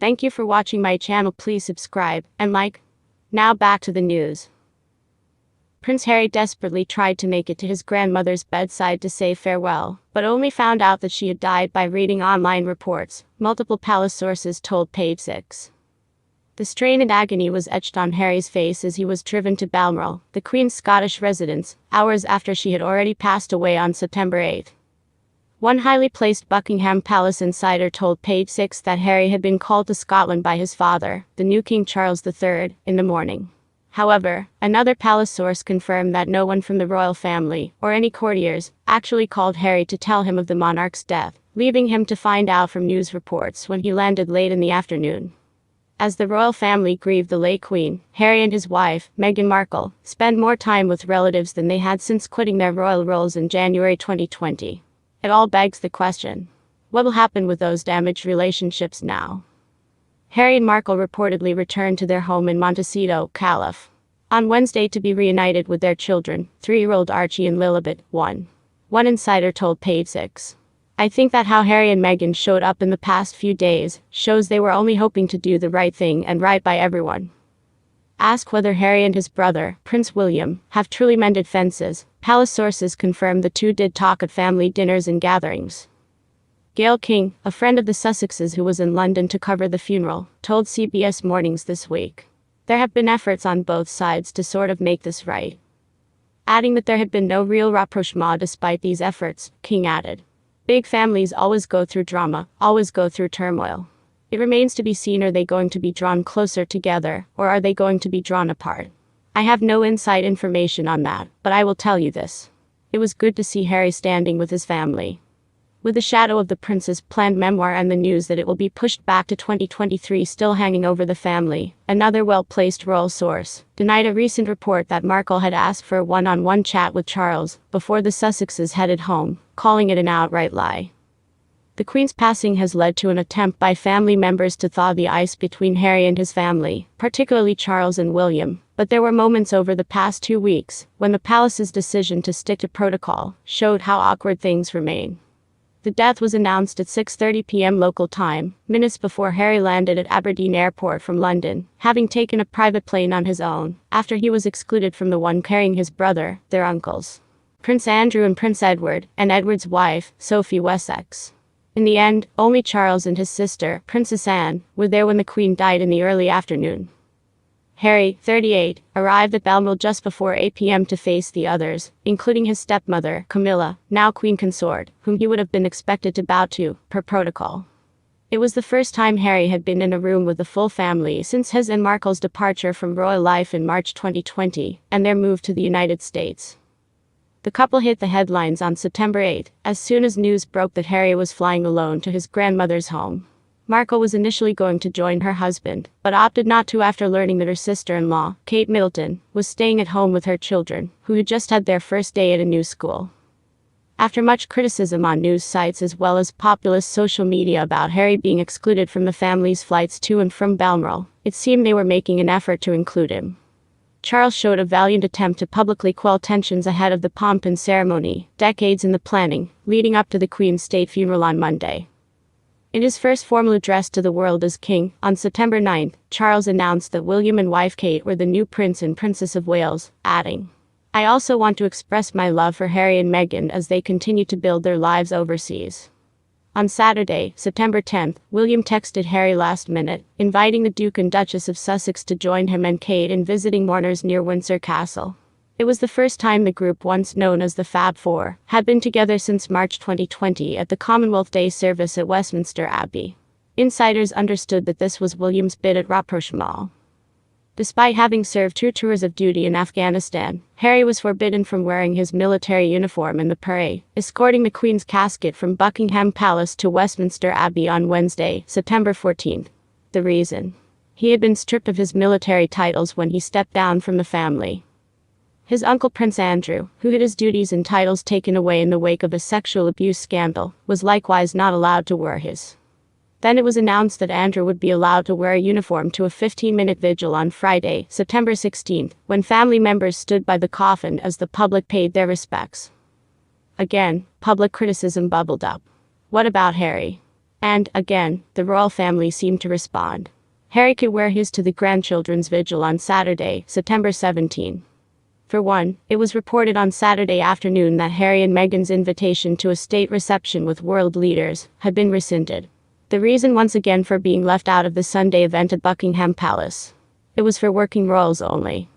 Thank you for watching my channel. Please subscribe and like. Now back to the news. Prince Harry desperately tried to make it to his grandmother's bedside to say farewell, but only found out that she had died by reading online reports, multiple palace sources told Page 6. The strain and agony was etched on Harry's face as he was driven to Balmoral, the Queen's Scottish residence, hours after she had already passed away on September 8. One highly placed Buckingham Palace insider told Page 6 that Harry had been called to Scotland by his father, the new King Charles III, in the morning. However, another palace source confirmed that no one from the royal family, or any courtiers, actually called Harry to tell him of the monarch's death, leaving him to find out from news reports when he landed late in the afternoon. As the royal family grieved the late Queen, Harry and his wife, Meghan Markle, spent more time with relatives than they had since quitting their royal roles in January 2020. It all begs the question: what will happen with those damaged relationships now? Harry and Markle reportedly returned to their home in Montecito, Calif. on Wednesday to be reunited with their children, 3-year-old Archie and Lilibet. One insider told Page 6. I think that how Harry and Meghan showed up in the past few days shows they were only hoping to do the right thing and right by everyone. Asked whether Harry and his brother, Prince William, have truly mended fences, palace sources confirmed the two did talk at family dinners and gatherings. Gayle King, a friend of the Sussexes who was in London to cover the funeral, told CBS Mornings this week. There have been efforts on both sides to sort of make this right. Adding that there had been no real rapprochement despite these efforts, King added. Big families always go through drama, always go through turmoil. It remains to be seen, are they going to be drawn closer together, or are they going to be drawn apart? I have no inside information on that, but I will tell you this. It was good to see Harry standing with his family. With the shadow of the prince's planned memoir and the news that it will be pushed back to 2023 still hanging over the family, another well-placed royal source denied a recent report that Markle had asked for a one-on-one chat with Charles before the Sussexes headed home, calling it an outright lie. The Queen's passing has led to an attempt by family members to thaw the ice between Harry and his family, particularly Charles and William, but there were moments over the past 2 weeks when the palace's decision to stick to protocol showed how awkward things remain. The death was announced at 6:30 p.m. local time, minutes before Harry landed at Aberdeen Airport from London, having taken a private plane on his own, after he was excluded from the one carrying his brother, their uncles, Prince Andrew and Prince Edward, and Edward's wife, Sophie Wessex. In the end, only Charles and his sister, Princess Anne, were there when the Queen died in the early afternoon. Harry, 38, arrived at Balmoral just before 8 p.m. to face the others, including his stepmother, Camilla, now Queen Consort, whom he would have been expected to bow to, per protocol. It was the first time Harry had been in a room with the full family since his and Markle's departure from royal life in March 2020, and their move to the United States. The couple hit the headlines on September 8, as soon as news broke that Harry was flying alone to his grandmother's home. Markle was initially going to join her husband, but opted not to after learning that her sister-in-law, Kate Middleton, was staying at home with her children, who had just had their first day at a new school. After much criticism on news sites as well as populist social media about Harry being excluded from the family's flights to and from Balmoral, it seemed they were making an effort to include him. Charles showed a valiant attempt to publicly quell tensions ahead of the pomp and ceremony, decades in the planning, leading up to the Queen's state funeral on Monday. In his first formal address to the world as king, on September 9, Charles announced that William and wife Kate were the new Prince and Princess of Wales, adding, I also want to express my love for Harry and Meghan as they continue to build their lives overseas. On Saturday, September 10, William texted Harry last minute, inviting the Duke and Duchess of Sussex to join him and Kate in visiting mourners near Windsor Castle. It was the first time the group, once known as the Fab Four, had been together since March 2020 at the Commonwealth Day service at Westminster Abbey. Insiders understood that this was William's bid at rapprochement. Despite having served 2 tours of duty in Afghanistan, Harry was forbidden from wearing his military uniform in the parade, escorting the Queen's casket from Buckingham Palace to Westminster Abbey on Wednesday, September 14. The reason? He had been stripped of his military titles when he stepped down from the family. His uncle Prince Andrew, who had his duties and titles taken away in the wake of a sexual abuse scandal, was likewise not allowed to wear his. Then it was announced that Andrew would be allowed to wear a uniform to a 15-minute vigil on Friday, September 16, when family members stood by the coffin as the public paid their respects. Again, public criticism bubbled up. What about Harry? And, again, the royal family seemed to respond. Harry could wear his to the grandchildren's vigil on Saturday, September 17. For one, it was reported on Saturday afternoon that Harry and Meghan's invitation to a state reception with world leaders had been rescinded. The reason once again for being left out of the Sunday event at Buckingham Palace. It was for working royals only.